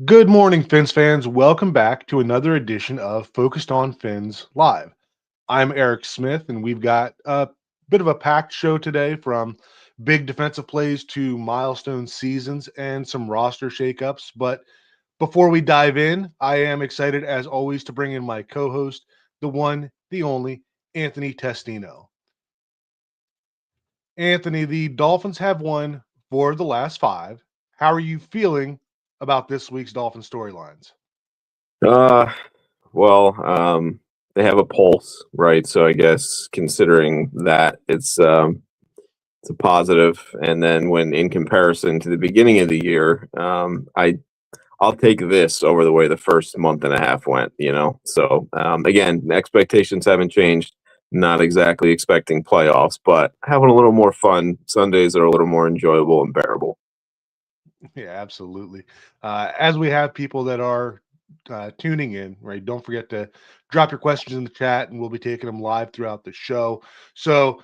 Good morning, Fins fans. Welcome back to another edition of Focused on Fins Live. I'm Eric Smith, and we've got a bit of a packed show today from big defensive plays to milestone seasons and some roster shakeups. But before we dive in, I am excited, as always, to bring in my co host, the one, the only, Anthony Testino. Anthony, the Dolphins have won four of the last five. How are you feeling about this week's Dolphin storylines? Uh, well, they have a pulse, right? So I guess considering that it's a positive. And then when in comparison to the beginning of the year, I'll take this over the way the first month and a half went, you know. So again, expectations haven't changed. Not exactly expecting playoffs, but having a little more fun. Sundays are a little more enjoyable and bearable. Yeah, absolutely. As we have people that are tuning in, right? Don't forget to drop your questions in the chat, and we'll be taking them live throughout the show. So,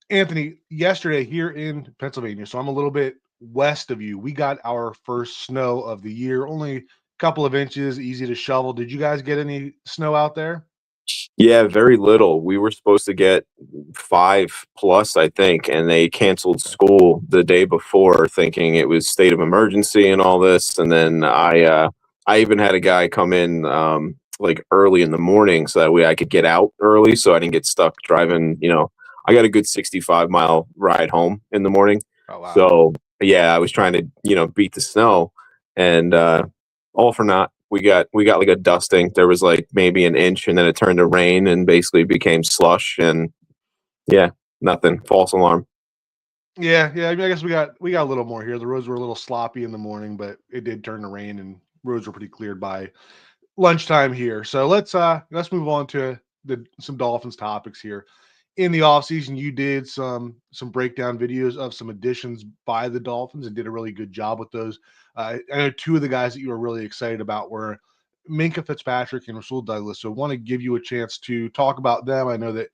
Anthony, yesterday here in Pennsylvania, so I'm a little bit west of you. We got our first snow of the year, only a couple of inches, easy to shovel. Did you guys get any snow out there? Yeah, very little. We were supposed to get 5 plus, I think, and they canceled school the day before, thinking it was state of emergency and all this. And then I even had a guy come in like early in the morning so that way I could get out early, so I didn't get stuck driving. I got a good 65-mile ride home in the morning. Oh wow. So yeah, I was trying to beat the snow, and all for naught. We got like a dusting. There was like maybe an inch, and then it turned to rain and basically became slush. And yeah, nothing. False alarm. Yeah. I mean, I guess we got a little more here. The roads were a little sloppy in the morning, but it did turn to rain, and roads were pretty cleared by lunchtime here. So let's move on to some Dolphins topics here. In the offseason, you did some breakdown videos of some additions by the Dolphins and did a really good job with those. I know two of the guys that you were really excited about were Minkah Fitzpatrick and Rasul Douglas. So I want to give you a chance to talk about them. I know that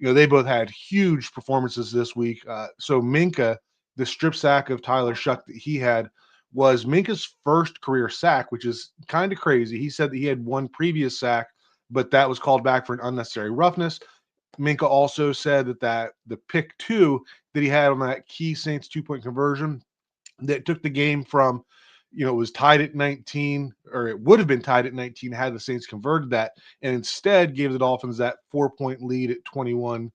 they both had huge performances this week. So Minkah, the strip sack of Tyler Shuck that he had was Minkah's first career sack, which is kind of crazy. He said that he had one previous sack, but that was called back for an unnecessary roughness. Minkah also said that the pick two that he had on that key Saints 2-point conversion that took the game from, it was tied at 19, or it would have been tied at 19 had the Saints converted that, and instead gave the Dolphins that 4-point lead at 21-17.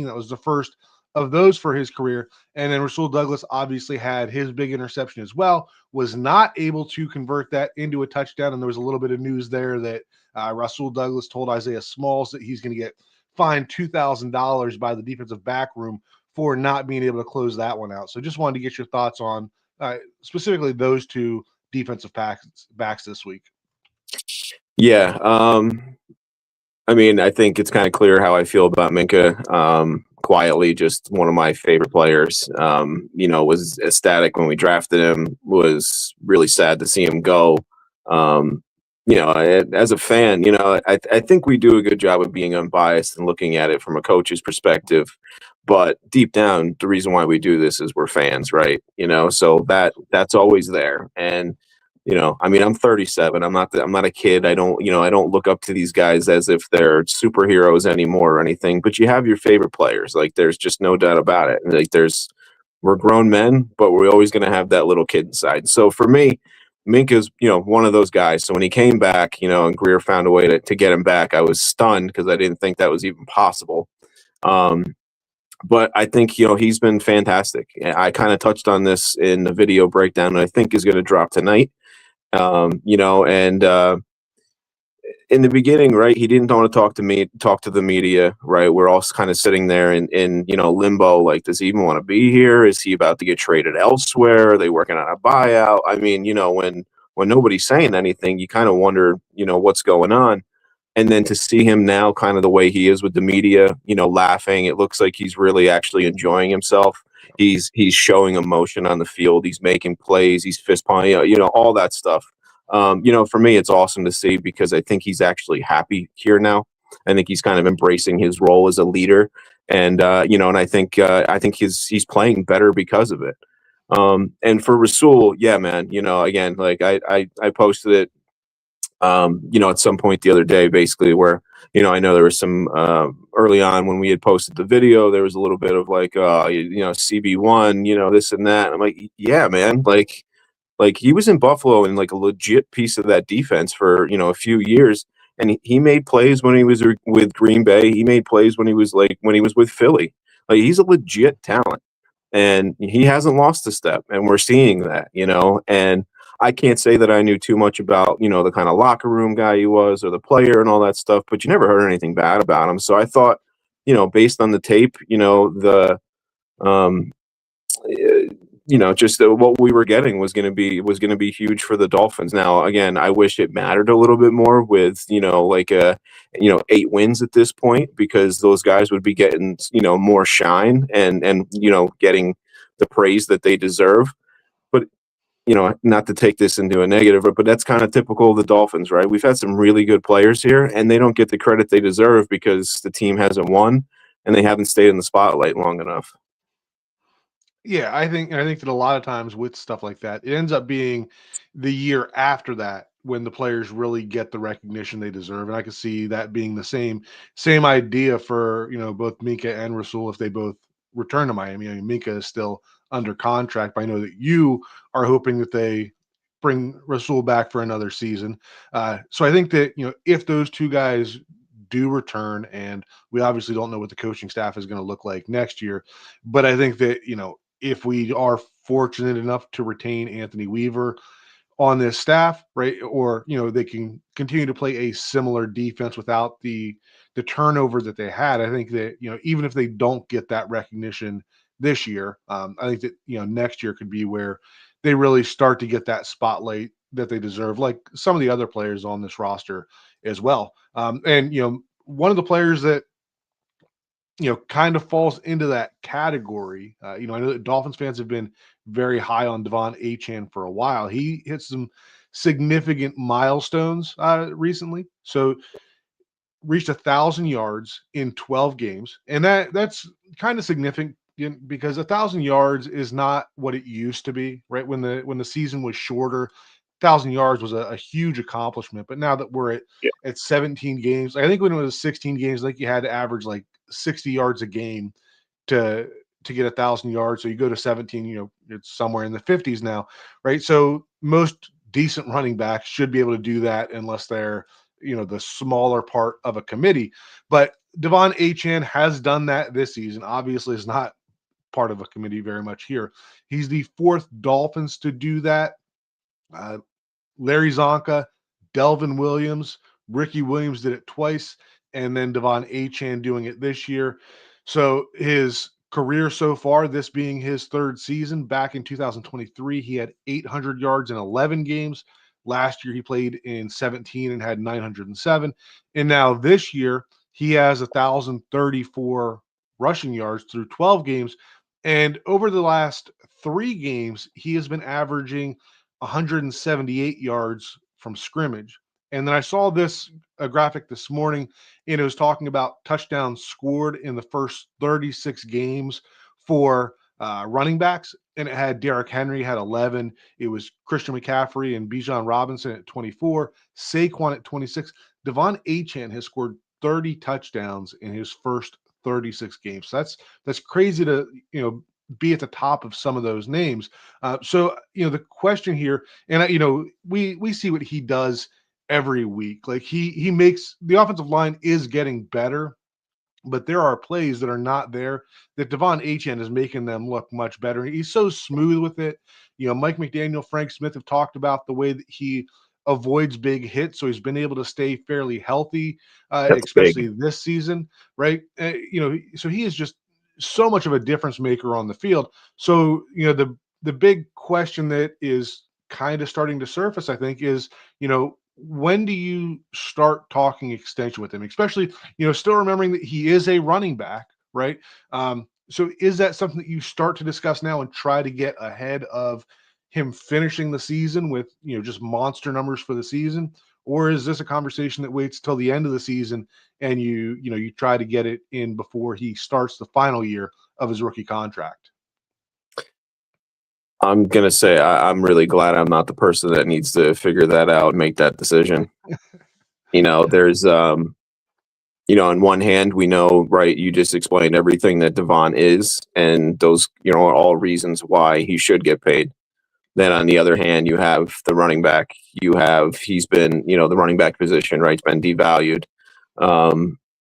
That was the first of those for his career. And then Rasul Douglas obviously had his big interception as well, was not able to convert that into a touchdown. And there was a little bit of news there that Rasul Douglas told Isaiah Smalls that he's going to get fined $2,000 by the defensive back room for not being able to close that one out. So just wanted to get your thoughts on specifically those two defensive backs this week. Yeah. I mean, I think it's kind of clear how I feel about Minkah. Quietly, just one of my favorite players. Was ecstatic when we drafted him. Was really sad to see him go. As a fan, I think we do a good job of being unbiased and looking at it from a coach's perspective. But deep down, the reason why we do this is we're fans, right? So that's always there. And I mean, I'm 37. I'm not a kid. I don't look up to these guys as if they're superheroes anymore or anything. But you have your favorite players. Like, there's just no doubt about it. Like, we're grown men, but we're always going to have that little kid inside. So for me, Minkah's, one of those guys. So when he came back, and Greer found a way to get him back, I was stunned because I didn't think that was even possible. But I think, he's been fantastic. I kind of touched on this in the video breakdown, and I think is going to drop tonight. And in the beginning, right, he didn't want to talk to the media, right? We're all kind of sitting there in limbo. Like, does he even want to be here? Is he about to get traded elsewhere? Are they working on a buyout? I mean, when nobody's saying anything, you kind of wonder, what's going on. And then to see him now kind of the way he is with the media, laughing, it looks like he's really actually enjoying himself. He's showing emotion on the field. He's making plays. He's fist pumping, all that stuff. For me, it's awesome to see because I think he's actually happy here now. I think he's kind of embracing his role as a leader, and and I think he's playing better because of it. And for Rasul, yeah, man, again, like I posted it, at some point the other day, basically, where, I know there was some, early on when we had posted the video, there was a little bit of like, CB1, this and that. I'm like, yeah, man, like he was in Buffalo and like a legit piece of that defense for, a few years. And he made plays when he was with Green Bay. He made plays when he was with Philly. Like, he's a legit talent, and he hasn't lost a step, and we're seeing that, and I can't say that I knew too much about, the kind of locker room guy he was or the player and all that stuff, but you never heard anything bad about him. So I thought, based on the tape, um, just what we were getting was going to be huge for the Dolphins. Now, again, I wish it mattered a little bit more with, like 8 wins at this point, because those guys would be getting, more shine and getting the praise that they deserve. But, not to take this into a negative, but that's kind of typical of the Dolphins, right? We've had some really good players here, and they don't get the credit they deserve because the team hasn't won and they haven't stayed in the spotlight long enough. Yeah, I think that a lot of times with stuff like that, it ends up being the year after that when the players really get the recognition they deserve. And I can see that being the same idea for, both Minkah and Rasul if they both return to Miami. I mean, Minkah is still under contract, but I know that you are hoping that they bring Rasul back for another season. So I think that, if those two guys do return, and we obviously don't know what the coaching staff is going to look like next year, but I think that, if we are fortunate enough to retain Anthony Weaver on this staff, right, or they can continue to play a similar defense without the turnover that they had. I think that even if they don't get that recognition this year, I think that next year could be where they really start to get that spotlight that they deserve, like some of the other players on this roster as well. And one of the players that kind of falls into that category. I know that Dolphins fans have been very high on Devon Achane for a while. He hit some significant milestones recently. So reached 1,000 yards in 12 games, and that's kind of significant because 1,000 yards is not what it used to be. Right, when the season was shorter, 1,000 yards was a huge accomplishment. But now that we're at 17 games, I think when it was 16 games, like you had to average like 60 yards a game to to get 1,000 yards. So you go to 17, it's somewhere in the 50s now, right? So most decent running backs should be able to do that unless they're the smaller part of a committee. But Devon Achane has done that this season. Obviously, is not part of a committee very much here. He's the fourth Dolphins to do that. Uh, Larry Zonka, Delvin Williams, Ricky Williams did it twice, and then Devon Achane doing it this year. So his career so far, this being his third season, back in 2023, he had 800 yards in 11 games. Last year, he played in 17 and had 907. And now this year, he has 1,034 rushing yards through 12 games. And over the last 3 games, he has been averaging 178 yards from scrimmage. And then I saw this a graphic this morning, and it was talking about touchdowns scored in the first 36 games for running backs. And it had Derrick Henry had 11. It was Christian McCaffrey and Bijan Robinson at 24, Saquon at 26. Devon Achane has scored 30 touchdowns in his first 36 games. So that's crazy to be at the top of some of those names. So the question here, and we see what he does every week. Like he makes the offensive line is getting better, but there are plays that are not there that Devon Achane is making them look much better. He's so smooth with it. Mike McDaniel, Frank Smith have talked about the way that he avoids big hits, so he's been able to stay fairly healthy, That's especially big. this season, right? So he is just so much of a difference maker on the field. So the big question that is kind of starting to surface, I think, is when do you start talking extension with him, especially still remembering that he is a running back, right? So is that something that you start to discuss now and try to get ahead of him finishing the season with, just monster numbers for the season? Or is this a conversation that waits till the end of the season and you try to get it in before he starts the final year of his rookie contract? I'm gonna say I'm really glad I'm not the person that needs to figure that out and make that decision. There's on one hand, we know, right, you just explained everything that Devon is, and those, are all reasons why he should get paid. Then on the other hand, you have the running back. He's been, the running back position, right, it's been devalued.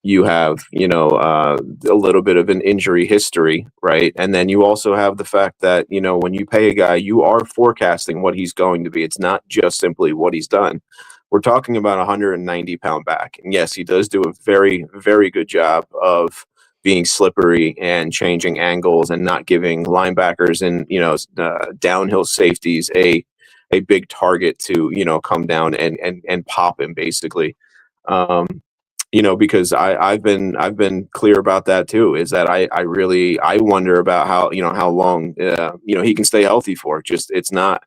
You have, a little bit of an injury history, right? And then you also have the fact that, when you pay a guy, you are forecasting what he's going to be. It's not just simply what he's done. We're talking about a 190-pound back. And yes, he does do a very, very good job of being slippery and changing angles and not giving linebackers and, downhill safeties a big target to, come down and pop him basically. Because I've been clear about that too, is that I wonder about how long, he can stay healthy for. Just, it's not,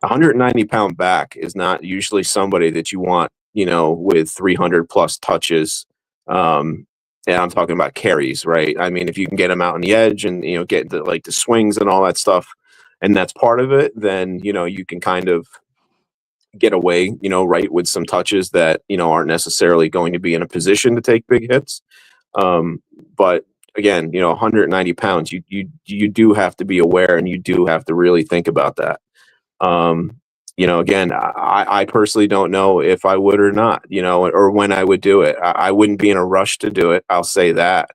190-pound back is not usually somebody that you want, with 300 plus touches. And I'm talking about carries, right? I mean, if you can get him out on the edge and, get the swings and all that stuff, and that's part of it, then, you can kind of get away, right, with some touches that, aren't necessarily going to be in a position to take big hits. But again, 190 pounds, you do have to be aware, and you do have to really think about that. Again, I personally don't know if I would or not, or when I would do it. I wouldn't be in a rush to do it. I'll say that.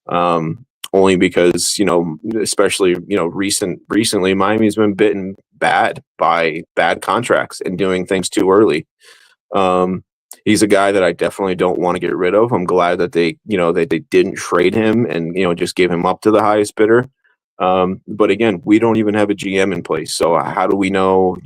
Only because, especially, recently Miami's been bitten bad by bad contracts and doing things too early. He's a guy that I definitely don't want to get rid of. I'm glad that they didn't trade him and, just give him up to the highest bidder. But again, we don't even have a GM in place. So how do we know,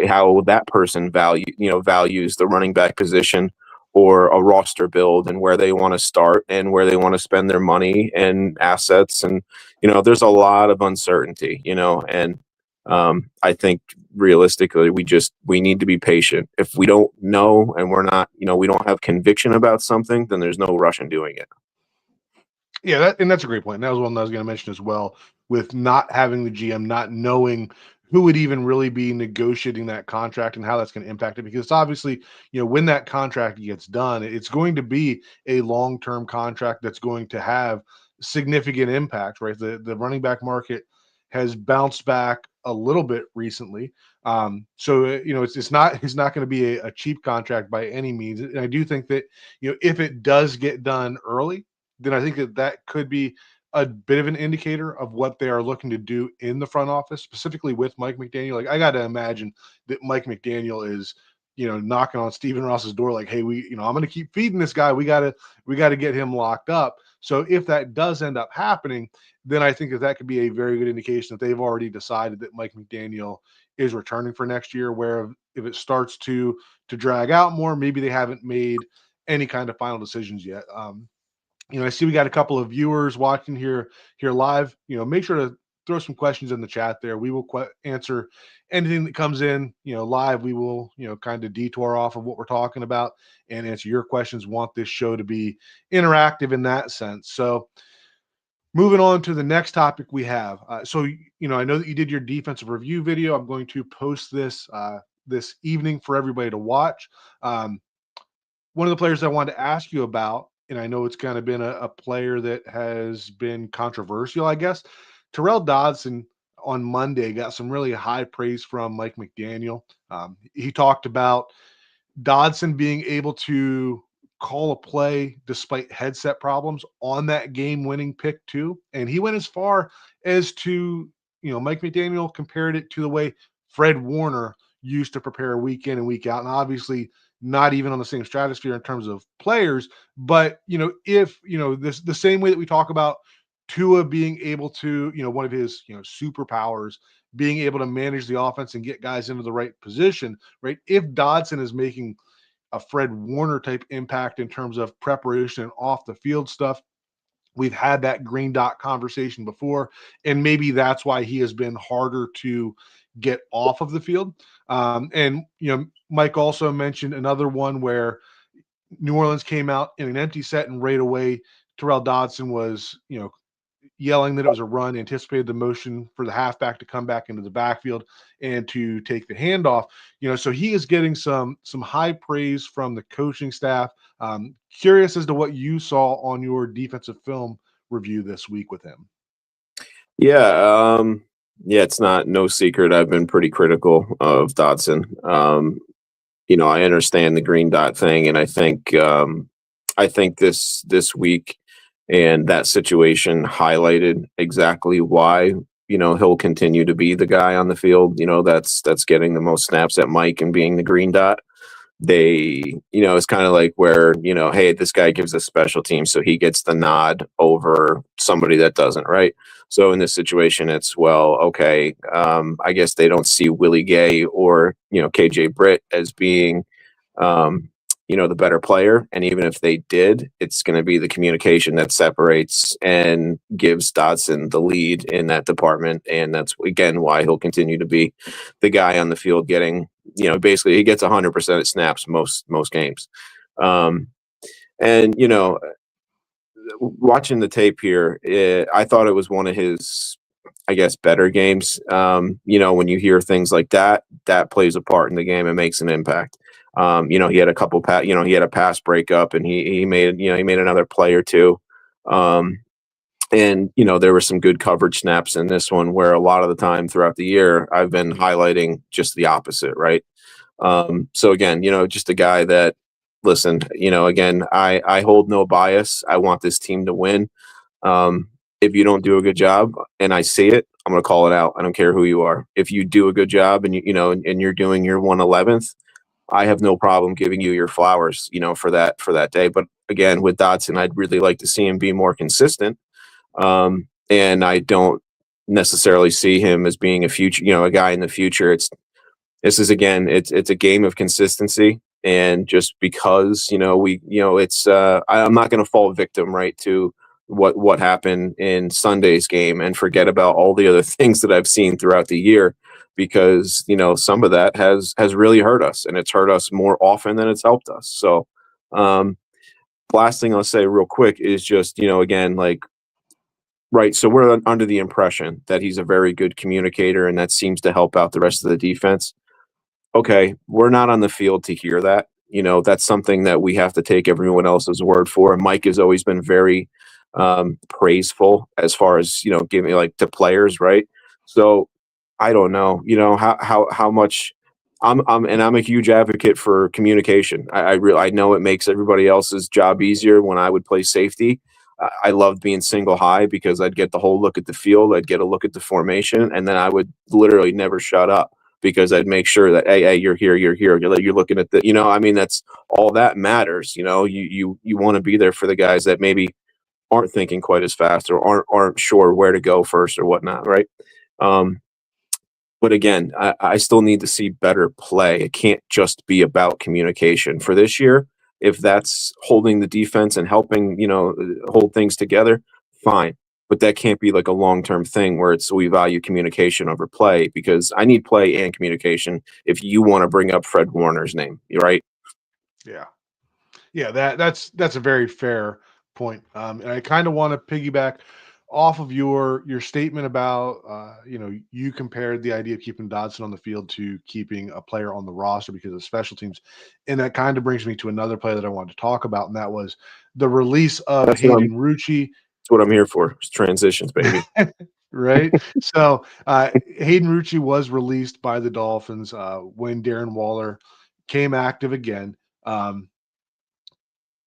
how that person values the running back position or a roster build and where they want to start and where they want to spend their money and assets. And, there's a lot of uncertainty, and I think realistically, we need to be patient. If we don't know and we're not, we don't have conviction about something, then there's no rush in doing it. Yeah, that's a great point. And that was one that I was going to mention as well, with not having the GM, not knowing who would even really be negotiating that contract and how that's going to impact it. Because obviously, when that contract gets done, it's going to be a long-term contract that's going to have significant impact, right? The running back market has bounced back a little bit recently. So it's not going to be a cheap contract by any means. And I do think that, if it does get done early, then I think that could be a bit of an indicator of what they are looking to do in the front office, specifically with Mike McDaniel. Like, I got to imagine that Mike McDaniel is, knocking on Stephen Ross's door, like, hey, I'm going to keep feeding this guy. We got to get him locked up. So if that does end up happening, then I think that could be a very good indication that they've already decided that Mike McDaniel is returning for next year. Where if it starts to drag out more, maybe they haven't made any kind of final decisions yet. I see we got a couple of viewers watching here live. Make sure to throw some questions in the chat there. We will answer anything that comes in, live. We will, kind of detour off of what we're talking about and answer your questions. Want this show to be interactive in that sense. So moving on to the next topic we have. So, I know that you did your defensive review video. I'm going to post this this evening for everybody to watch. One of the players I wanted to ask you about, and I know it's kind of been a player that has been controversial, I guess. Tyrel Dodson on Monday got some really high praise from Mike McDaniel. He talked about Dodson being able to call a play despite headset problems on that game-winning pick too. And he went as far as to, Mike McDaniel compared it to the way Fred Warner used to prepare week in and week out. And obviously not even on the same stratosphere in terms of players, but if the same way that we talk about Tua being able to, one of his, superpowers, being able to manage the offense and get guys into the right position, right? If Dodson is making a Fred Warner type impact in terms of preparation and off the field stuff, we've had that green dot conversation before, and maybe that's why he has been harder to get off of the field. And Mike also mentioned another one where New Orleans came out in an empty set, and right away Tyrel Dodson was, yelling that it was a run, anticipated the motion for the halfback to come back into the backfield and to take the handoff. So he is getting some high praise from the coaching staff. Curious as to what you saw on your defensive film review this week with him. Yeah, yeah, it's no secret. I've been pretty critical of Dodson. I understand the green dot thing, and I think this week and that situation highlighted exactly why he'll continue to be the guy on the field. That's getting the most snaps at Mike and being the green dot. It's kind of like where, hey, this guy gives us special teams, so he gets the nod over somebody that doesn't, right? So in this situation, it's, well, okay, I guess they don't see Willie Gay or, KJ Britt as being, the better player. And even if they did, it's going to be the communication that separates and gives Dodson the lead in that department. And that's, again, why he'll continue to be the guy on the field getting, basically he gets 100% of snaps most games. And, watching the tape here, I thought it was one of his, I guess, better games. When you hear things like that plays a part in the game and makes an impact. He had a couple he had a pass breakup, and he made another play or two. And there were some good coverage snaps in this one, where a lot of the time throughout the year I've been highlighting just the opposite, right? So again, just a guy that, listen, again, I hold no bias. I want this team to win. If you don't do a good job and I see it, I'm going to call it out. I don't care who you are. If you do a good job and and you're doing your 111th, I have no problem giving you your flowers, for that day. But again, with Dodson, I'd really like to see him be more consistent. And I don't necessarily see him as being a guy in the future. It's a game of consistency. And just because, I'm not going to fall victim, right, to what happened in Sunday's game and forget about all the other things that I've seen throughout the year, because, some of that has really hurt us, and it's hurt us more often than it's helped us. So, last thing I'll say real quick is just, again, like, right. So we're under the impression that he's a very good communicator, and that seems to help out the rest of the defense. Okay, we're not on the field to hear that. That's something that we have to take everyone else's word for. And Mike has always been very praiseful as far as, giving, like, to players, right? So I don't know, how much I'm a huge advocate for communication. I know it makes everybody else's job easier. When I would play safety, I loved being single high, because I'd get the whole look at the field, I'd get a look at the formation, and then I would literally never shut up, because I'd make sure that, hey, you're here, you're looking at the, that's all that matters. You want to be there for the guys that maybe aren't thinking quite as fast, or aren't sure where to go first or whatnot, right? But again, I still need to see better play. It can't just be about communication for this year. If that's holding the defense and helping, hold things together, fine. But that can't be like a long-term thing where we value communication over play, because I need play and communication if you want to bring up Fred Warner's name, right? Yeah. Yeah, that's a very fair point. And I kind of want to piggyback off of your statement about you compared the idea of keeping Dodson on the field to keeping a player on the roster because of special teams, and that kind of brings me to another player that I wanted to talk about, and that was the release of Hayden Rucci. That's what I'm here for. It's transitions, baby. Right. So Hayden Rucci was released by the Dolphins when Darren Waller came active again.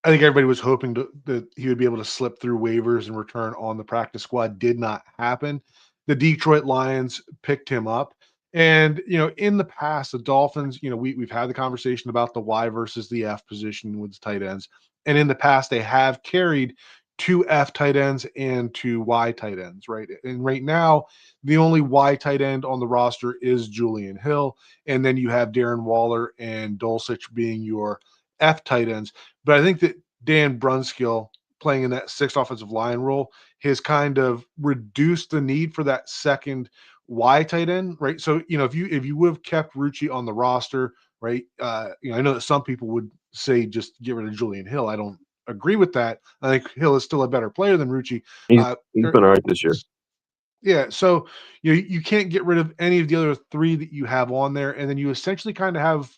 I think everybody was hoping that he would be able to slip through waivers and return on the practice squad. Did not happen. The Detroit Lions picked him up. And, in the past, the Dolphins, we've had the conversation about the Y versus the F position with the tight ends. And in the past, they have carried 2 F tight ends and 2 Y tight ends, right? And right now, the only Y tight end on the roster is Julian Hill. And then you have Darren Waller and Dulcich being your F tight ends. But I think that Dan Brunskill playing in that 6th offensive line role has kind of reduced the need for that second Y tight end, right? So, if you would have kept Rucci on the roster, right? I know that some people would say just get rid of Julian Hill. I don't agree with that. I think Hill is still a better player than Rucci. He's Uh, he's er, been all right this year. yeah, so you can't get rid of any of the other three that you have on there, and then you essentially kind of have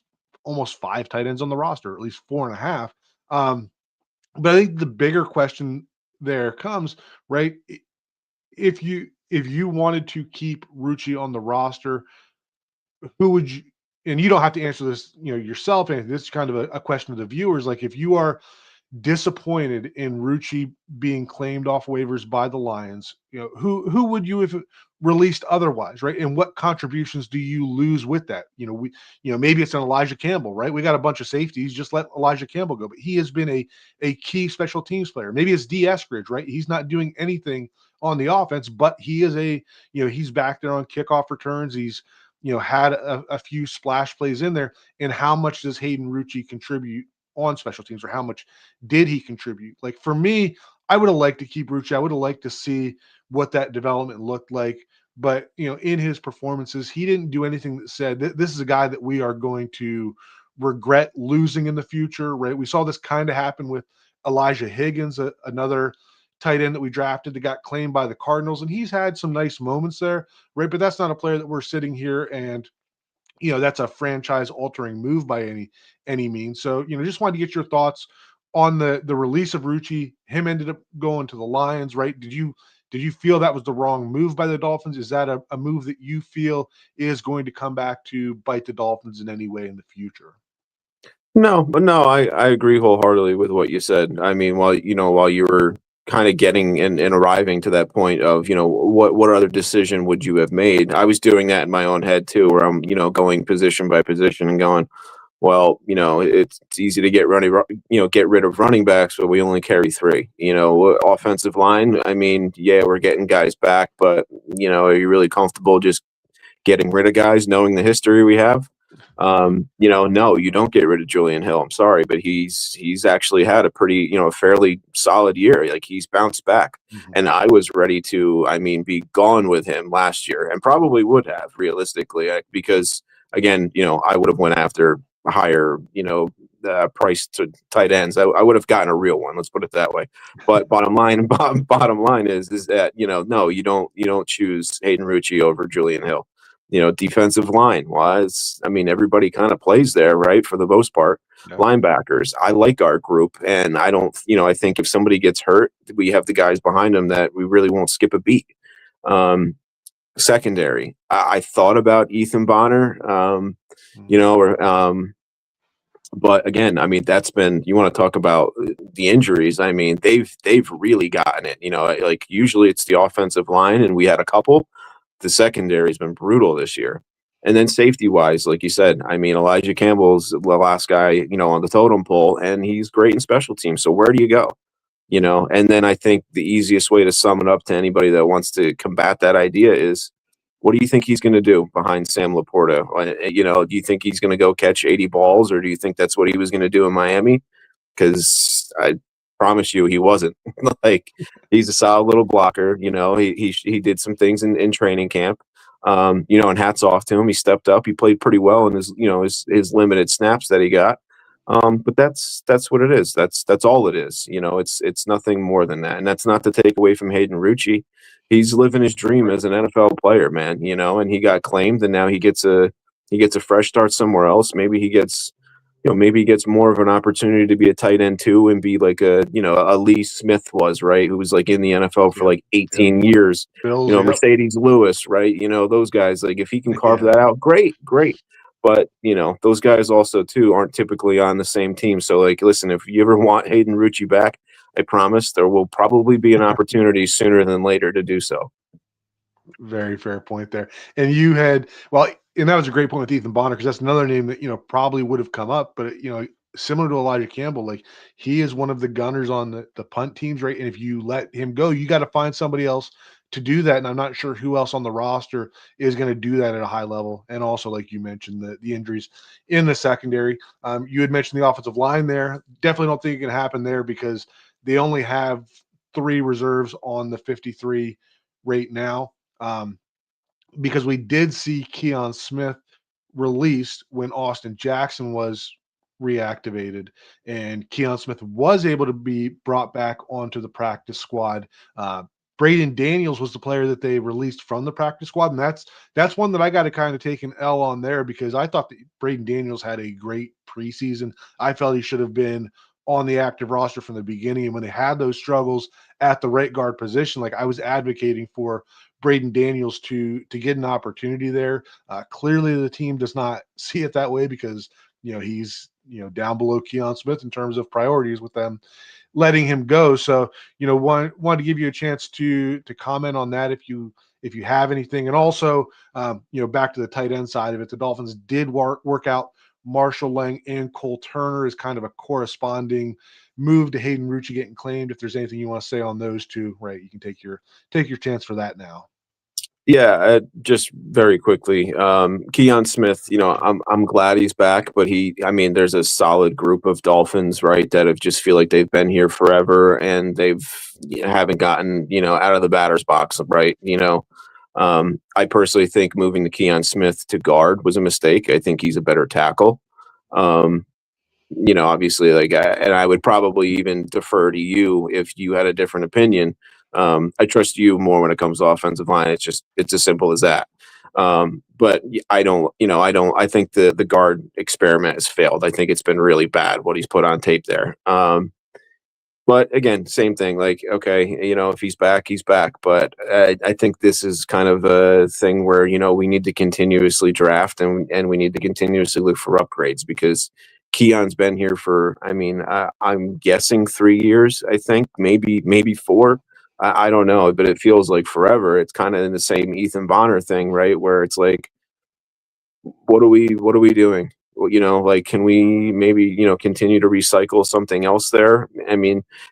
almost five tight ends on the roster, at least four and a half. Um, but I think the bigger question there comes, right? If you wanted to keep Rucci on the roster, who would you? And you don't have to answer this, yourself. And this is kind of a question of the viewers. Like, if you are disappointed in Rucci being claimed off waivers by the Lions, who would you have released otherwise, right? And what contributions do you lose with that? Maybe it's an Elijah Campbell, right? We got a bunch of safeties, just let Elijah Campbell go. But he has been a key special teams player. Maybe it's D. Eskridge, right? He's not doing anything on the offense, but he is he's back there on kickoff returns. He's had a few splash plays in there. And how much does Hayden Rucci contribute on special teams, or how much did he contribute? Like, for me, I would have liked to keep Rucci. I would have liked to see what that development looked like. But, in his performances, he didn't do anything that said this is a guy that we are going to regret losing in the future, right? We saw this kind of happen with Elijah Higgins, another tight end that we drafted that got claimed by the Cardinals. And he's had some nice moments there, right? But that's not a player that we're sitting here and that's a franchise altering move by any means. So, just wanted to get your thoughts on the release of Rucci. Him ended up going to the Lions, right? Did you feel that was the wrong move by the Dolphins? Is that a move that you feel is going to come back to bite the Dolphins in any way in the future? No, but no, I agree wholeheartedly with what you said. I mean, while you were kind of getting and arriving to that point of, what other decision would you have made? I was doing that in my own head too, where I'm, going position by position and going, well, it's easy to get rid of running backs, but we only carry three. Offensive line. I mean, yeah, we're getting guys back, but are you really comfortable just getting rid of guys, knowing the history we have? No, you don't get rid of Julian Hill. I'm sorry, but he's actually had a pretty, fairly solid year. Like, he's bounced back, Mhm. and I was ready to, be gone with him last year, and probably would have realistically, because again, I would have went after a higher, price to tight ends. I would have gotten a real one. Let's put it that way. But bottom line is that no, you don't choose Hayden Rucci over Julian Hill. Defensive line wise, everybody kind of plays there, right? For the most part, Yeah. linebackers. I like our group, and I don't, I think if somebody gets hurt, we have the guys behind them that we really won't skip a beat. Secondary, I thought about Ethan Bonner, but again, that's been, you want to talk about the injuries. They've really gotten it. Like, usually it's the offensive line, and we had a couple. The secondary has been brutal this year. And then safety wise, like you said, Elijah Campbell's the last guy, on the totem pole, and he's great in special teams. So where do you go? And then I think the easiest way to sum it up to anybody that wants to combat that idea is, what do you think he's going to do behind Sam Laporta? Do you think he's going to go catch 80 balls, or do you think that's what he was going to do in Miami? Because I promise you he wasn't. Like, he's a solid little blocker. He did some things in training camp. And hats off to him. He stepped up. He played pretty well in his limited snaps that he got. But that's what it is. That's all it is. It's nothing more than that. And that's not to take away from Hayden Rucci. He's living his dream as an NFL player, man. And he got claimed, and now he gets a fresh start somewhere else. Maybe he gets more of an opportunity to be a tight end too, and be like a Lee Smith was, right? Who was like in the NFL for Yeah. like 18 years. Bills. Yep. Mercedes Lewis, right? Those guys, like, if he can carve Yeah. that out, great. But, those guys also too aren't typically on the same team. So, like, listen, if you ever want Hayden Rucci back, I promise there will probably be an opportunity sooner than later to do so. Very fair point there. And you had, well, and that was a great point with Ethan Bonner, because that's another name that, probably would have come up, but, similar to Elijah Campbell, like, he is one of the gunners on the punt teams, right? And if you let him go, you got to find somebody else to do that. And I'm not sure who else on the roster is going to do that at a high level. And also, like you mentioned, the injuries in the secondary. You had mentioned the offensive line there. Definitely don't think it can happen there, because they only have 3 reserves on the 53 right now. Because we did see Keon Smith released when Austin Jackson was reactivated, and Keon Smith was able to be brought back onto the practice squad. Braden Daniels was the player that they released from the practice squad, and that's one that I got to kind of take an L on there, because I thought that Braden Daniels had a great preseason. I felt he should have been on the active roster from the beginning, and when they had those struggles at the right guard position, like, I was advocating for Braden Daniels to get an opportunity there. Clearly, the team does not see it that way, because he's down below Keon Smith in terms of priorities with them letting him go. So wanted to give you a chance to comment on that if you have anything, and also back to the tight end side of it, the Dolphins did work out Marshall Lang and Cole Turner as kind of a corresponding move to Hayden Rucci getting claimed. If there's anything you want to say on those two, right, you can take your chance for that now. Yeah, just very quickly, Keon Smith. I'm glad he's back, but there's a solid group of Dolphins, right, that have just feel like they've been here forever and they've haven't gotten out of the batter's box, right. I personally think moving to Keon Smith to guard was a mistake. I think he's a better tackle. Obviously, and I would probably even defer to you if you had a different opinion. I trust you more when it comes to offensive line. It's as simple as that. But I don't. I think the guard experiment has failed. I think it's been really bad what he's put on tape there. But again, same thing. Like, okay, if he's back, he's back. But I think this is kind of a thing where we need to continuously draft and we need to continuously look for upgrades, because Keon's been here for, I'm guessing 3 years. I think maybe 4. I don't know, but it feels like forever. It's kind of in the same Ethan Bonner thing, right? Where it's like, what are we doing? Well, can we maybe, continue to recycle something else there?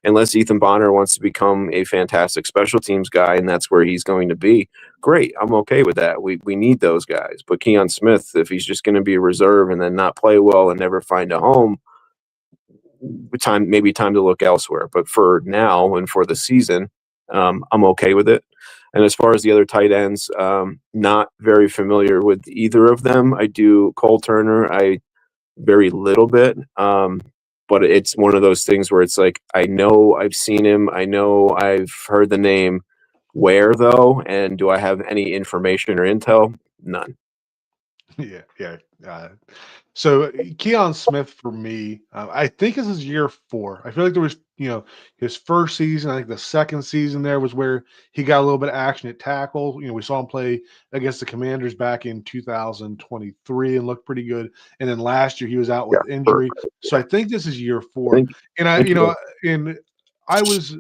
Unless Ethan Bonner wants to become a fantastic special teams guy and that's where he's going to be, great. I'm okay with that. We need those guys. But Keon Smith, if he's just going to be a reserve and then not play well and never find a home, time to look elsewhere. But for now and for the season, I'm okay with it. And as far as the other tight ends, not very familiar with either of them. I do Cole Turner, very little bit. But it's one of those things where it's like, I know I've seen him. I know I've heard the name. Where, though? And do I have any information or intel? None. Yeah. So Keon Smith for me, I think this is year 4. I feel like there was, his first season. I think the second season there was where he got a little bit of action at tackle. We saw him play against the Commanders back in 2023 and looked pretty good. And then last year he was out with injury. So I think this is year 4. And I was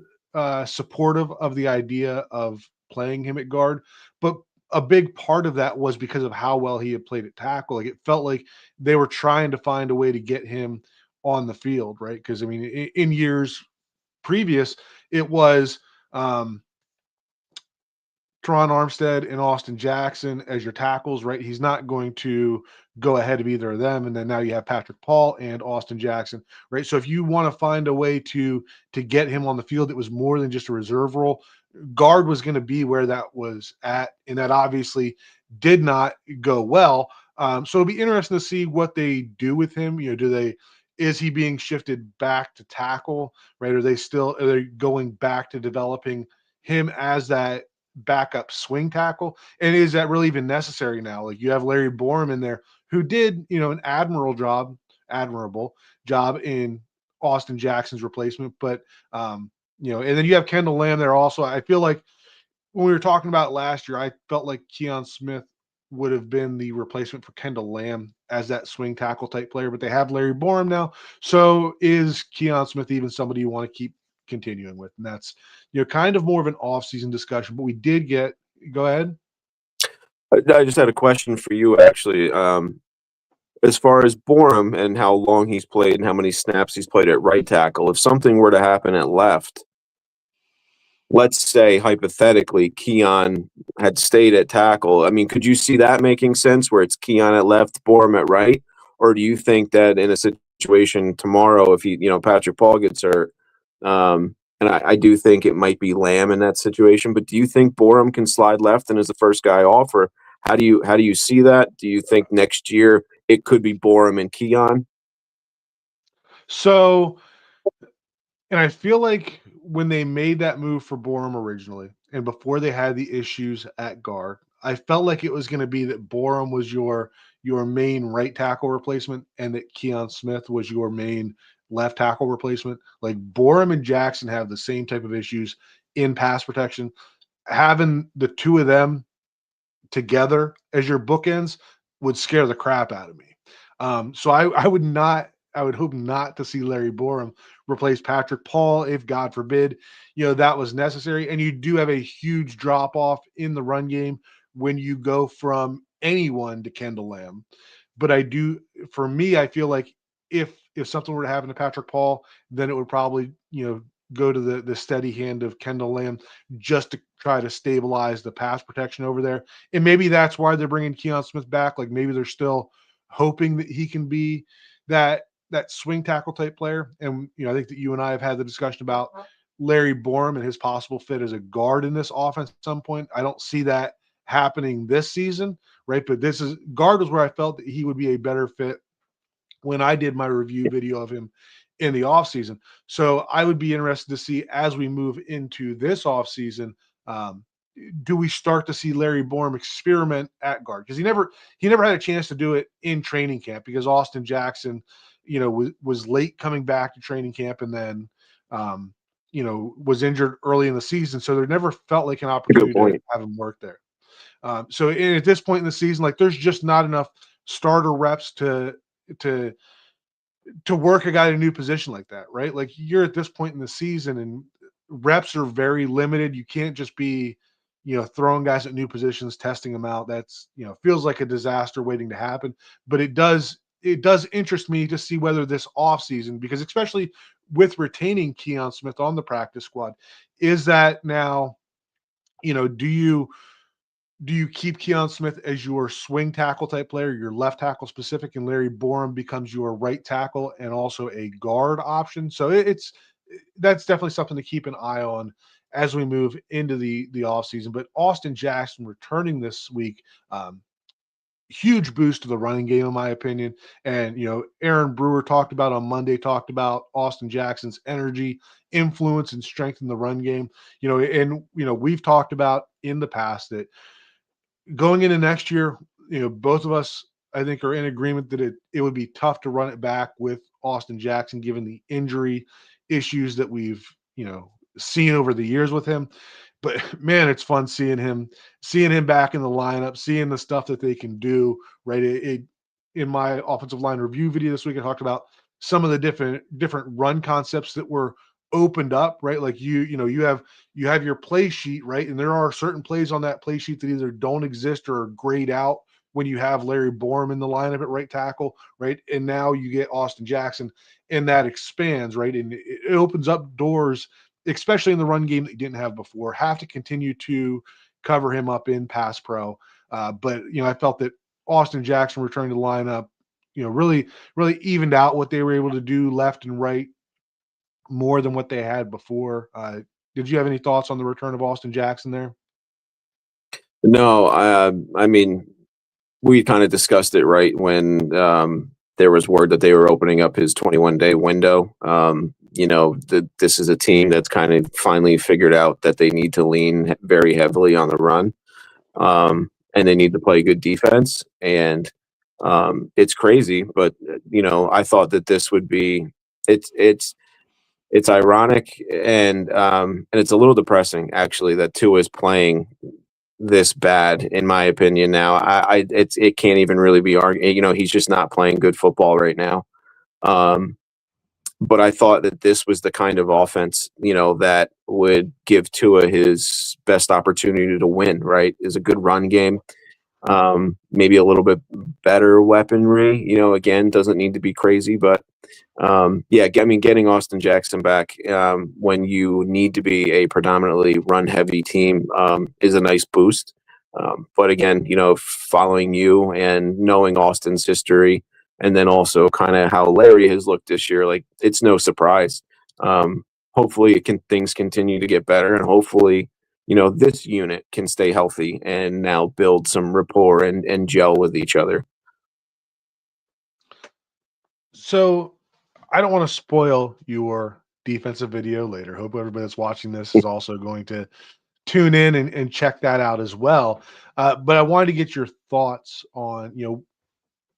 supportive of the idea of playing him at guard, but a big part of that was because of how well he had played at tackle. Like, it felt like they were trying to find a way to get him on the field, right? Because in years previous, it was Teron Armstead and Austin Jackson as your tackles, right? He's not going to go ahead of either of them, and then now you have Patrick Paul and Austin Jackson, right? So if you want to find a way to get him on the field, it was more than just a reserve role. Guard was going to be where that was at, and that obviously did not go well. So it'll be interesting to see what they do with him. Is he being shifted back to tackle, right? Are they going back to developing him as that backup swing tackle? And is that really even necessary now? Like, you have Larry Borum in there who did, an admirable job in Austin Jackson's replacement, but and then you have Kendall Lamb there also. I feel like when we were talking about last year, I felt like Keon Smith would have been the replacement for Kendall Lamb as that swing tackle type player, but they have Larry Borum now. So is Keon Smith even somebody you want to keep continuing with? And that's, kind of more of an off-season discussion, but we did get – go ahead. I just had a question for you, actually. As far as Borum and how long he's played and how many snaps he's played at right tackle, if something were to happen at left, let's say hypothetically Keon had stayed at tackle, could you see that making sense where it's Keon at left, Borum at right? Or do you think that in a situation tomorrow, if Patrick Paul gets hurt, and I do think it might be Lamb in that situation, but do you think Borum can slide left and is the first guy off, or how do you see that? Do you think next year it could be Borum and Keon? So, and I feel like when they made that move for Borum originally, and before they had the issues at guard, I felt like it was going to be that Borum was your main right tackle replacement, and that Keon Smith was your main left tackle replacement. Like Borum and Jackson have the same type of issues in pass protection. Having the two of them together as your bookends would scare the crap out of me. So I would not, I would hope not to see Larry Borum replace Patrick Paul if, God forbid, that was necessary. And you do have a huge drop off in the run game when you go from anyone to Kendall Lamb. But for me, I feel like if something were to happen to Patrick Paul, then it would probably go to the steady hand of Kendall Lamb just to try to stabilize the pass protection over there. And maybe that's why they're bringing Keon Smith back. Like maybe they're still hoping that he can be that swing tackle type player. And I think that you and I have had the discussion about Larry Borum and his possible fit as a guard in this offense at some point. I don't see that happening this season, right? But this is guard was where I felt that he would be a better fit when I did my review video of him in the offseason. So I would be interested to see as we move into this offseason, do we start to see Larry Borum experiment at guard? Because he never had a chance to do it in training camp because Austin Jackson, was late coming back to training camp and then was injured early in the season. So there never felt like an opportunity to have him work there. So at this point in the season, like there's just not enough starter reps to work a guy in a new position like that, right? Like you're at this point in the season and reps are very limited. You can't just be, throwing guys at new positions, testing them out. That's, feels like a disaster waiting to happen. But it does interest me to see whether this offseason, because especially with retaining Keon Smith on the practice squad, is that now, do you keep Keon Smith as your swing tackle type player, your left tackle specific, and Larry Borum becomes your right tackle and also a guard option? So that's definitely something to keep an eye on as we move into the offseason. But Austin Jackson returning this week, huge boost to the running game, in my opinion. And, Aaron Brewer talked about on Monday, talked about Austin Jackson's energy, influence, and strength in the run game. We've talked about in the past that going into next year, both of us, I think, are in agreement that it would be tough to run it back with Austin Jackson, given the injury issues that we've, seen over the years with him. But man, it's fun seeing him back in the lineup, seeing the stuff that they can do, right? In my offensive line review video this week, I talked about some of the different run concepts that were opened up, right? Like you have your play sheet, right? And there are certain plays on that play sheet that either don't exist or are grayed out when you have Larry Borum in the lineup at right tackle, right? And now you get Austin Jackson, and that expands, right? And it opens up doors, especially in the run game that you didn't have before. Have to continue to cover him up in pass pro. But I felt that Austin Jackson returning to the lineup, really, really evened out what they were able to do left and right more than what they had before. Did you have any thoughts on the return of Austin Jackson there? No, I mean, we kind of discussed it right when there was word that they were opening up his 21-day window. This is a team that's kind of finally figured out that they need to lean very heavily on the run, and they need to play good defense. And it's crazy, but I thought that this would be it's ironic and it's a little depressing actually that Tua is playing this bad, in my opinion. Now, it can't even really be argued. He's just not playing good football right now. But I thought that this was the kind of offense, that would give Tua his best opportunity to win. Right, is a good run game, maybe a little bit better weaponry. Again, doesn't need to be crazy, but getting Austin Jackson back when you need to be a predominantly run-heavy team is a nice boost. But again, following you and knowing Austin's history, and then also kind of how Larry has looked this year, like it's no surprise. Hopefully, things continue to get better, and hopefully, this unit can stay healthy and now build some rapport and gel with each other. So I don't want to spoil your defensive video later. Hope everybody that's watching this is also going to tune in and check that out as well. But I wanted to get your thoughts on,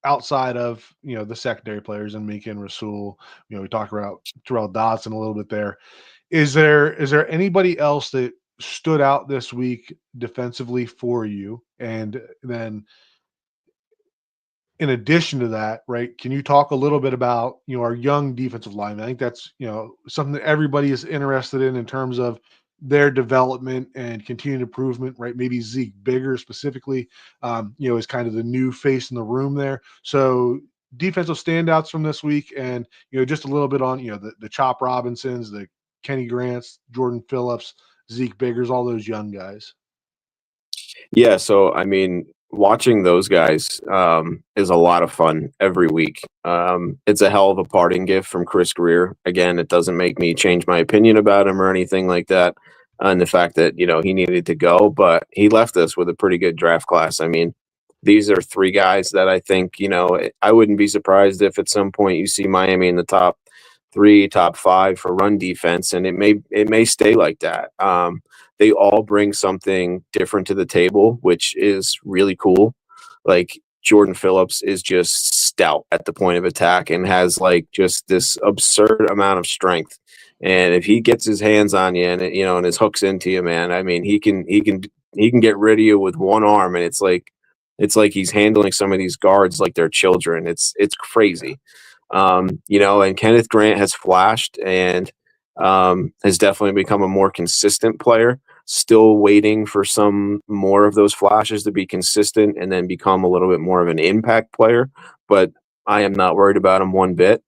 outside of, the secondary players and Minkah and Rasul. We talked about Tyrel Dodson a little bit there. Is there anybody else that stood out this week defensively for you? And then in addition to that, right, can you talk a little bit about, our young defensive linemen? I think that's, something that everybody is interested in terms of their development and continued improvement, right? Maybe Zeke Bigger specifically, is kind of the new face in the room there. So defensive standouts from this week, and just a little bit on the Chop Robinsons, the Kenny Grants, Jordan Phillips, Zeke Biggers, all those young guys. Yeah, so I mean, watching those guys is a lot of fun every week. It's a hell of a parting gift from Chris Greer. Again, it doesn't make me change my opinion about him or anything like that, and the fact that he needed to go, but he left us with a pretty good draft class. I mean, these are three guys that I think I wouldn't be surprised if at some point you see Miami in the top three, top five for run defense, and it may stay like that. They all bring something different to the table, which is really cool. Like Jordan Phillips is just stout at the point of attack and has like just this absurd amount of strength. And if he gets his hands on you and his hooks into you, man, I mean, he can get rid of you with one arm, and it's like he's handling some of these guards like they're children. It's crazy. And Kenneth Grant has flashed and has definitely become a more consistent player. Still waiting for some more of those flashes to be consistent and then become a little bit more of an impact player. But I am not worried about him one bit.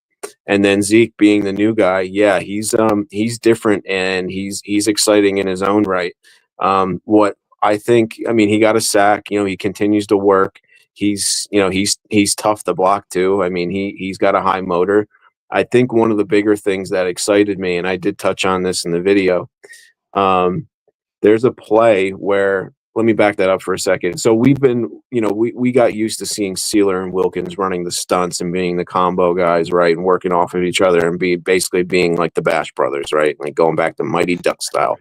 And then Zeke being the new guy, yeah, he's different and he's exciting in his own right. What I think, I mean, he got a sack. He continues to work. He's tough to block too. I mean, he's got a high motor. I think one of the bigger things that excited me, and I did touch on this in the video, there's a play where, let me back that up for a second. So we've been, we got used to seeing Sealer and Wilkins running the stunts and being the combo guys, right, and working off of each other and basically being like the Bash Brothers, right, like going back to Mighty Duck style,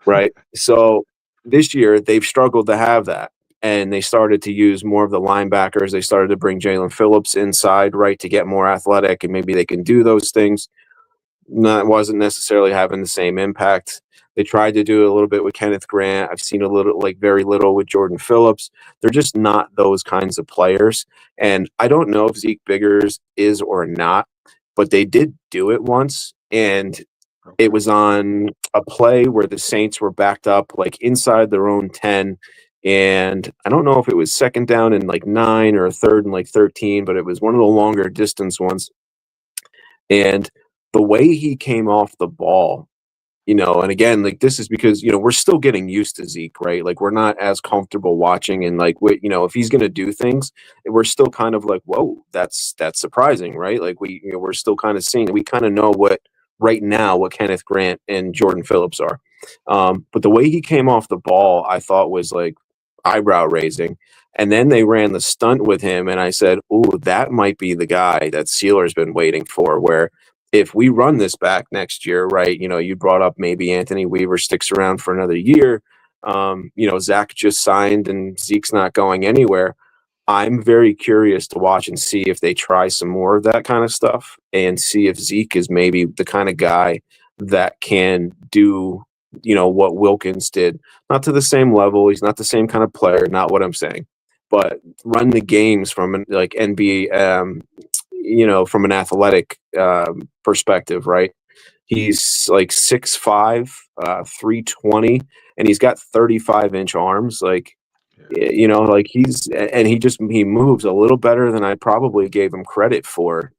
right? So this year they've struggled to have that. And they started to use more of the linebackers. They started to bring Jalen Phillips inside, right, to get more athletic, and maybe they can do those things. Wasn't necessarily having the same impact. They tried to do a little bit with Kenneth Grant. I've seen a little, like very little with Jordan Phillips. They're just not those kinds of players. And I don't know if Zeke Biggers is or not, but they did do it once. And it was on a play where the Saints were backed up like inside their own 10. And I don't know if it was second down in like 9 or third and like 13, but it was one of the longer distance ones. And the way he came off the ball, and again, like this is because, we're still getting used to Zeke, right? Like we're not as comfortable watching and like, if he's going to do things, we're still kind of like, whoa, that's surprising, right? Like we're still kind of seeing, we kind of know what Kenneth Grant and Jordan Phillips are. But the way he came off the ball, I thought was like eyebrow raising. And then they ran the stunt with him, and I said, "Ooh, that might be the guy that Sealer's been waiting for." Where if we run this back next year, right? You brought up maybe Anthony Weaver sticks around for another year. Zach just signed, and Zeke's not going anywhere. I'm very curious to watch and see if they try some more of that kind of stuff and see if Zeke is maybe the kind of guy that can do, what Wilkins did. Not to the same level. He's not the same kind of player, not what I'm saying, but run the games from an like NBA, from an athletic perspective, right? He's like 6'5", 320, and he's got 35-inch arms. Like, like he moves a little better than I probably gave him credit for.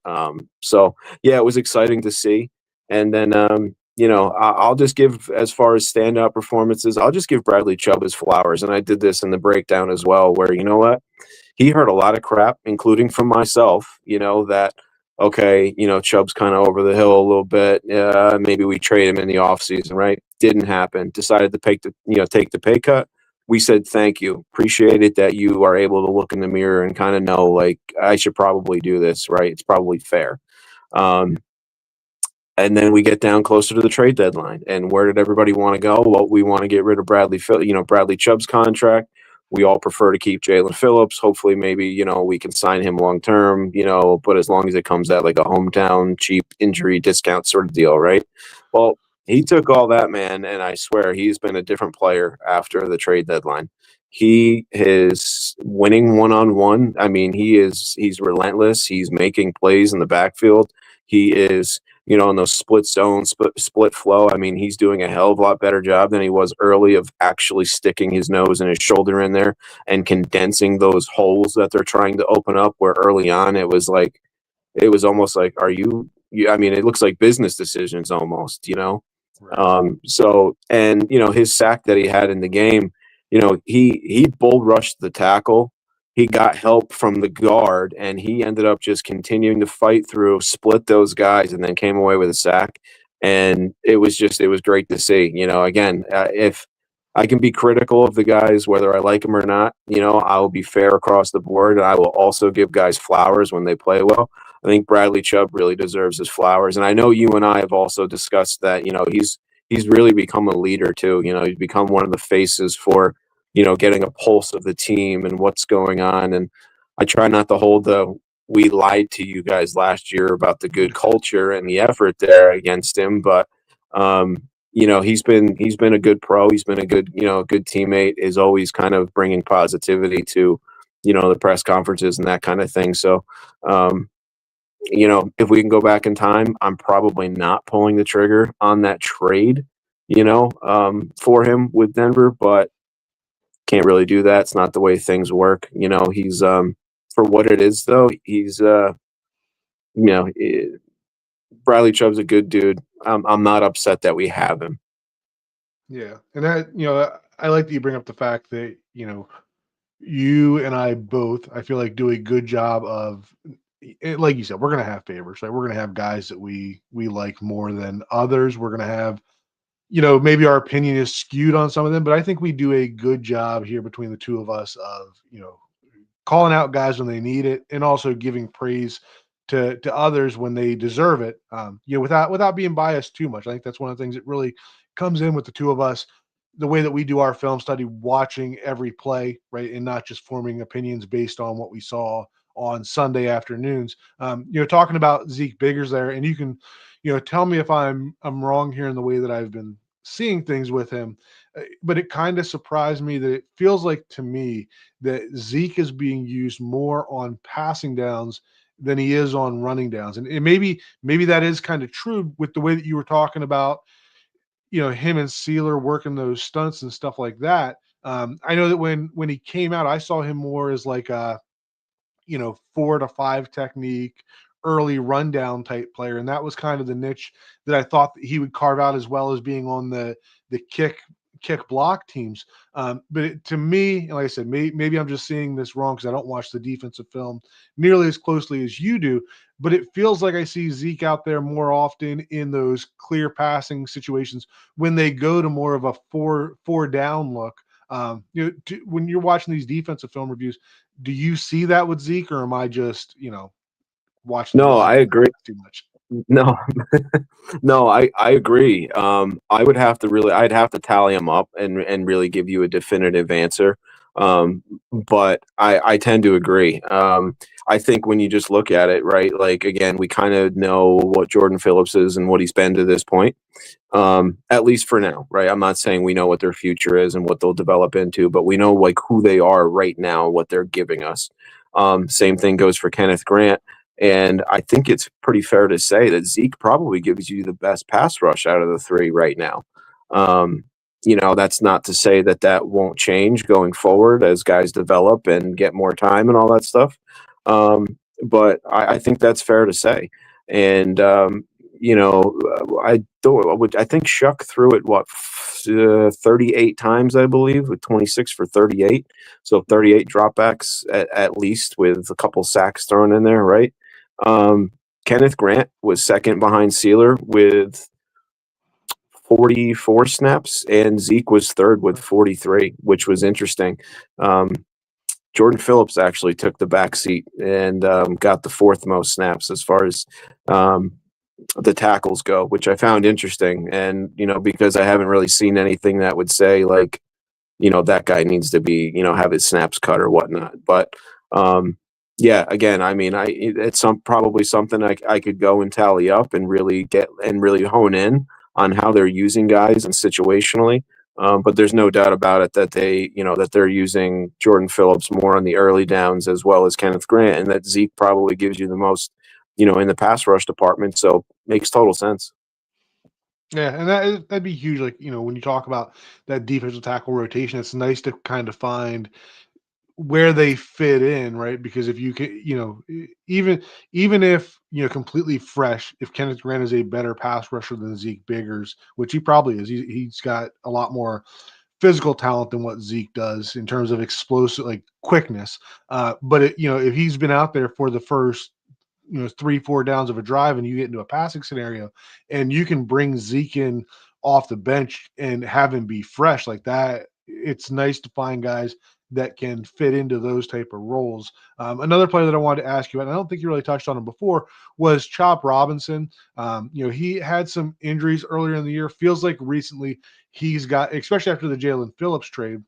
So yeah, it was exciting to see. And then, I'll just give, as far as standout performances, I'll just give Bradley Chubb his flowers. And I did this in the breakdown as well, where, you know what, he heard a lot of crap, including from myself, that, okay, Chubb's kind of over the hill a little bit. Maybe we trade him in the offseason, right? Didn't happen. Decided to take the pay cut. We said, thank you. Appreciate it that you are able to look in the mirror and kind of know, like, I should probably do this, right? It's probably fair. And then we get down closer to the trade deadline. And where did everybody want to go? Well, we want to get rid of Bradley Chubb's contract. We all prefer to keep Jalen Phillips. Hopefully, maybe, we can sign him long term, but as long as it comes at like a hometown cheap injury discount sort of deal, right? Well, he took all that, man, and I swear he's been a different player after the trade deadline. He is winning one-on-one. I mean, he's relentless. He's making plays in the backfield. He is, in those split zones, split flow. I mean, he's doing a hell of a lot better job than he was early of actually sticking his nose and his shoulder in there and condensing those holes that they're trying to open up, where early on it was almost like, I mean, it looks like business decisions almost, Right. So, and, his sack that he had in the game, he bull rushed the tackle. He got help from the guard, and he ended up just continuing to fight through, split those guys, and then came away with a sack. And it was great to see. Again, if I can be critical of the guys, whether I like them or not, I will be fair across the board. And I will also give guys flowers when they play well. I think Bradley Chubb really deserves his flowers. And I know you and I have also discussed that, he's really become a leader too. He's become one of the faces for, getting a pulse of the team and what's going on. And I try not to hold we lied to you guys last year about the good culture and the effort there against him. But, he's been a good pro. He's been a good teammate, is always kind of bringing positivity to, the press conferences and that kind of thing. So, if we can go back in time, I'm probably not pulling the trigger on that trade, for him with Denver, but can't really do that. It's not the way things work. He's for what it is though. He's Bradley Chubb's a good dude. I'm not upset that we have him. Yeah, and I like that you bring up the fact that you and I both, I feel like, do a good job of, like you said, we're gonna have favorites, right? We're gonna have guys that we like more than others. We're gonna have, maybe our opinion is skewed on some of them, but I think we do a good job here between the two of us of, calling out guys when they need it, and also giving praise to others when they deserve it. Without being biased too much. I think that's one of the things that really comes in with the two of us, the way that we do our film study, watching every play, right, and not just forming opinions based on what we saw on Sunday afternoons. Talking about Zeke Biggers there, and you can, tell me if I'm wrong here in the way that I've been seeing things with him. But it kind of surprised me that it feels like to me that Zeke is being used more on passing downs than he is on running downs. And maybe that is kind of true with the way that you were talking about, him and Sealer working those stunts and stuff like that. I know that when he came out, I saw him more as like a 4 to 5 technique, early rundown type player. And that was kind of the niche that I thought that he would carve out, as well as being on the kick block teams. To me, like I said, maybe I'm just seeing this wrong because I don't watch the defensive film nearly as closely as you do. But it feels like I see Zeke out there more often in those clear passing situations when they go to more of a four down look. When you're watching these defensive film reviews, do you see that with Zeke, or am I just watching the No, I Zeke agree. too much? No, no, I agree. I'd have to tally them up and really give you a definitive answer. But I tend to agree. I think when you just look at it, right, like, again, we kind of know what Jordan Phillips is and what he's been to this point, at least for now, right? I'm not saying we know what their future is and what they'll develop into, but we know like who they are right now, what they're giving us. Same thing goes for Kenneth Grant. And I think it's pretty fair to say that Zeke probably gives you the best pass rush out of the three right now. That's not to say that won't change going forward as guys develop and get more time and all that stuff. But I think that's fair to say. And, I think Shuck threw it, 38 times, I believe, with 26 for 38. So 38 dropbacks at least, with a couple sacks thrown in there, right? Kenneth Grant was second behind Sealer with 44 snaps, and Zeke was third with 43, which was interesting. Jordan Phillips actually took the back seat and got the fourth most snaps as far as the tackles go, which I found interesting. And, because I haven't really seen anything that would say like, that guy needs to be, have his snaps cut or whatnot. But, yeah, again, I mean, it's probably something I could go and tally up and really hone in on how they're using guys and situationally. But there's no doubt about it that that they're using Jordan Phillips more on the early downs as well as Kenneth Grant, and that Zeke probably gives you the most, in the pass rush department. So makes total sense. Yeah, and that'd be huge. Like, when you talk about that defensive tackle rotation, it's nice to kind of find where they fit in, right? Because if you can, even if completely fresh, if Kenneth Grant is a better pass rusher than Zeke Biggers, which he probably is, he's got a lot more physical talent than what Zeke does in terms of explosive, like quickness. But if he's been out there for the first 3-4 downs of a drive and you get into a passing scenario and you can bring Zeke in off the bench and have him be fresh like that, it's nice to find guys that can fit into those type of roles. Another player that I wanted to ask you about, and I don't think you really touched on him before, was Chop Robinson. He had some injuries earlier in the year. Feels like recently he's got, especially after the Jalen Phillips trade,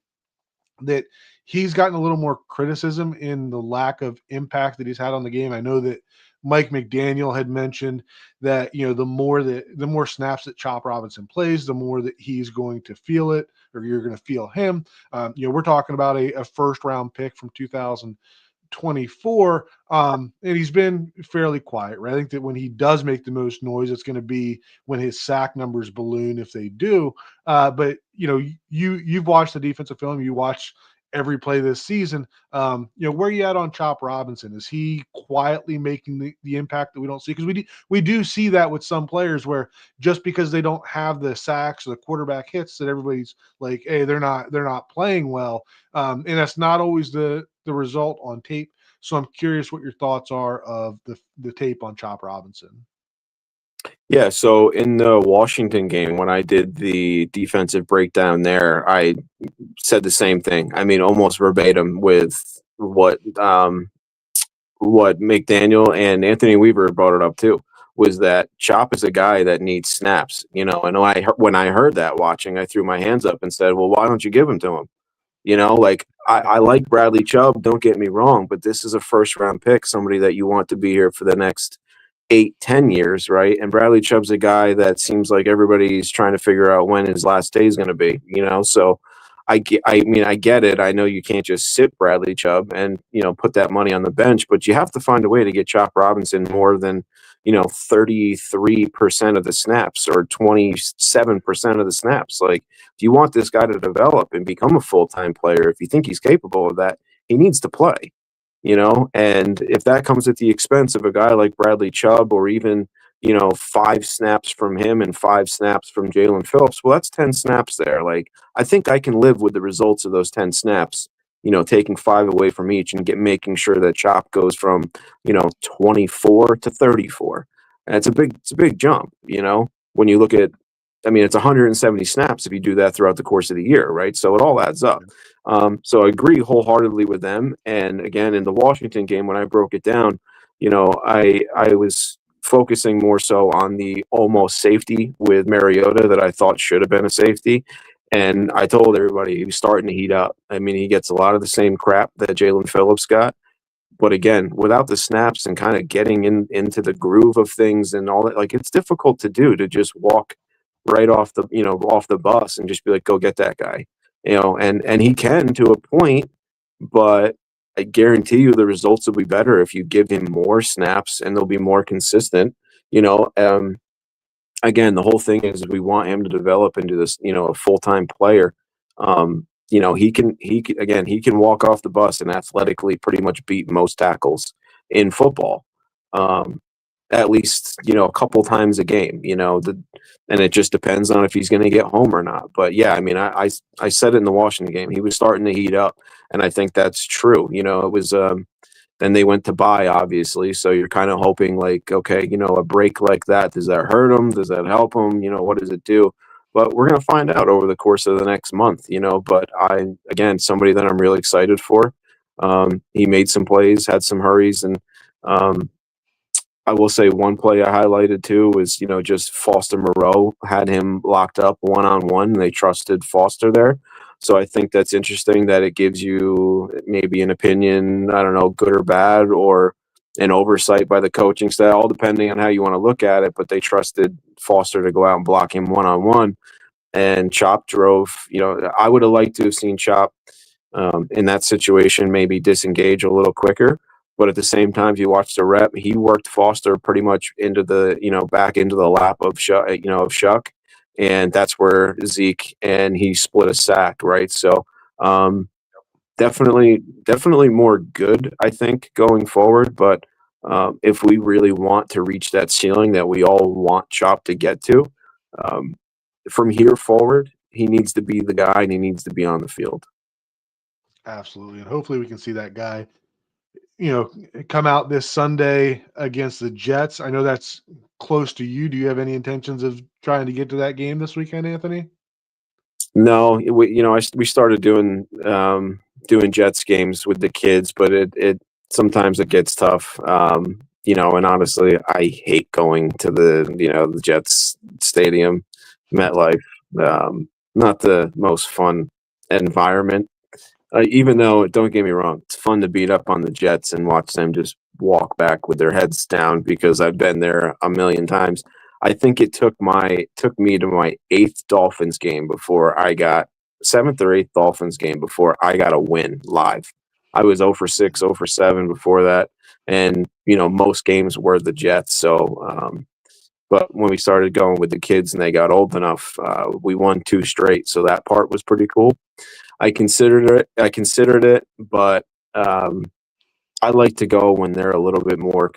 that he's gotten a little more criticism in the lack of impact that he's had on the game. I know that Mike McDaniel had mentioned that the more snaps that Chop Robinson plays, the more that he's going to feel it, or you're going to feel him. We're talking about a first round pick from 2024, and he's been fairly quiet, right? I think that when he does make the most noise, it's going to be when his sack numbers balloon, if they do. But you've watched the defensive film, you watch every play this season. Where are you at on Chop Robinson? Is he quietly making the impact that we don't see? Because we do see that with some players where just because they don't have the sacks or the quarterback hits, that everybody's like, hey, they're not playing well. And that's not always the result on tape. So I'm curious what your thoughts are of the tape on Chop Robinson. Yeah, so in the Washington game, when I did the defensive breakdown there, I said the same thing. I mean, almost verbatim with what McDaniel and Anthony Weaver brought it up too, was that Chop is a guy that needs snaps. And when I heard that watching, I threw my hands up and said, "Well, why don't you give them to him?" Like I like Bradley Chubb, don't get me wrong, but this is a first round pick, somebody that you want to be here for the next 8-10 years, right? And Bradley Chubb's a guy that seems like everybody's trying to figure out when his last day is going to be, so I get it. I know you can't just sit Bradley Chubb and put that money on the bench, but you have to find a way to get Chop Robinson more than 33% of the snaps or 27% of the snaps. Like, if you want this guy to develop and become a full-time player, if you think he's capable of that, he needs to play. And if that comes at the expense of a guy like Bradley Chubb, or even 5 snaps from him and 5 snaps from Jalen Phillips, well, that's 10 snaps there. Like, I think I can live with the results of those 10 snaps, taking 5 away from each and making sure that Chop goes from 24 to 34. And it's a big jump. When you look at, I mean, it's 170 snaps if you do that throughout the course of the year, right? So it all adds up. So I agree wholeheartedly with them. And again, in the Washington game, when I broke it down, I was focusing more so on the almost safety with Mariota that I thought should have been a safety. And I told everybody he was starting to heat up. I mean, he gets a lot of the same crap that Jalen Phillips got. But again, without the snaps and kind of getting into the groove of things and all that, like, it's difficult to do, to just walk right off the bus and just be like, go get that guy. And he can, to a point, but I guarantee you the results will be better if you give him more snaps and they'll be more consistent. Again, the whole thing is we want him to develop into this, a full-time player. He can walk off the bus and athletically pretty much beat most tackles in football. Um, at least, a couple times a game, and it just depends on if he's going to get home or not. But yeah, I mean, I said it in the Washington game, he was starting to heat up, and I think that's true. It was, then they went to bye, obviously. So you're kind of hoping, like, okay, a break like that, does that hurt him? Does that help him? What does it do? But we're going to find out over the course of the next month, But again, somebody that I'm really excited for. He made some plays, had some hurries, and I will say one play I highlighted too was, just Foster Moreau had him locked up one-on-one. They trusted Foster there. So I think that's interesting that it gives you maybe an opinion, I don't know, good or bad, or an oversight by the coaching staff, all depending on how you want to look at it. But they trusted Foster to go out and block him one-on-one. And Chop drove, I would have liked to have seen Chop in that situation maybe disengage a little quicker. But at the same time, if you watch the rep, he worked Foster pretty much into the, back into the lap of Shuck. And that's where Zeke and he split a sack, right? So definitely more good, I think, going forward. But if we really want to reach that ceiling that we all want Chop to get to, from here forward, he needs to be the guy and he needs to be on the field. Absolutely. And hopefully we can see that guy, come out this Sunday against the Jets. I know that's close to you. Do you have any intentions of trying to get to that game this weekend, Anthony? No, we started doing Jets games with the kids, but it sometimes it gets tough. And honestly, I hate going to the Jets stadium, MetLife. Not the most fun environment. Even though, don't get me wrong, it's fun to beat up on the Jets and watch them just walk back with their heads down because I've been there a million times. I think it took me to my seventh or eighth Dolphins game before I got a win live. I was 0 for 6, 0 for 7 before that, and most games were the Jets. So, but when we started going with the kids and they got old enough, we won 2 straight. So that part was pretty cool. I considered it, but I like to go when they're a little bit more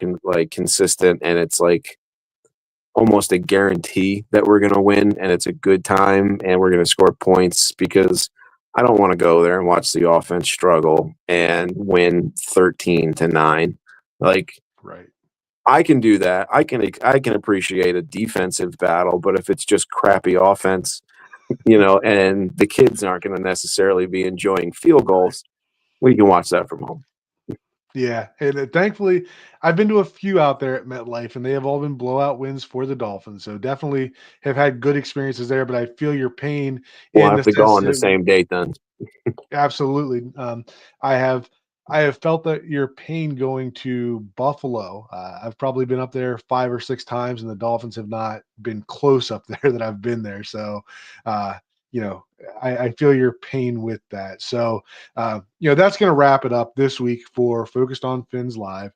consistent, and it's like almost a guarantee that we're going to win, and it's a good time, and we're going to score points, because I don't want to go there and watch the offense struggle and win 13-9. Like, right. I can do that. I can appreciate a defensive battle, but if it's just crappy offense, and the kids aren't going to necessarily be enjoying field goals, we can watch that from home. Yeah, and thankfully, I've been to a few out there at MetLife, and they have all been blowout wins for the Dolphins. So definitely have had good experiences there. But I feel your pain We'll in have the to go sense on the that same date then. absolutely. I have felt that your pain going to Buffalo. I've probably been up there 5 or 6 times, and the Dolphins have not been close up there that I've been there. So, uh, you know, I feel your pain with that. So, that's going to wrap it up this week for Focused on Fins Live.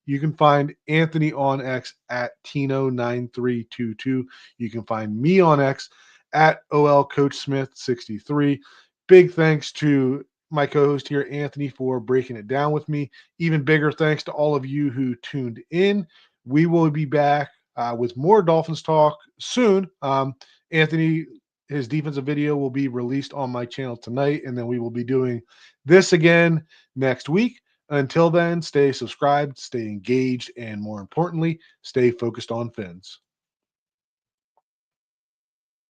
You can find Anthony on X at Tino9322. You can find me on X at OL Coach Smith 63. Big thanks to my co-host here, Anthony, for breaking it down with me. Even bigger thanks to all of you who tuned in. We will be back with more Dolphins talk soon. Anthony, his defensive video will be released on my channel tonight, and then we will be doing this again next week. Until then, stay subscribed, stay engaged, and more importantly, stay focused on Fins.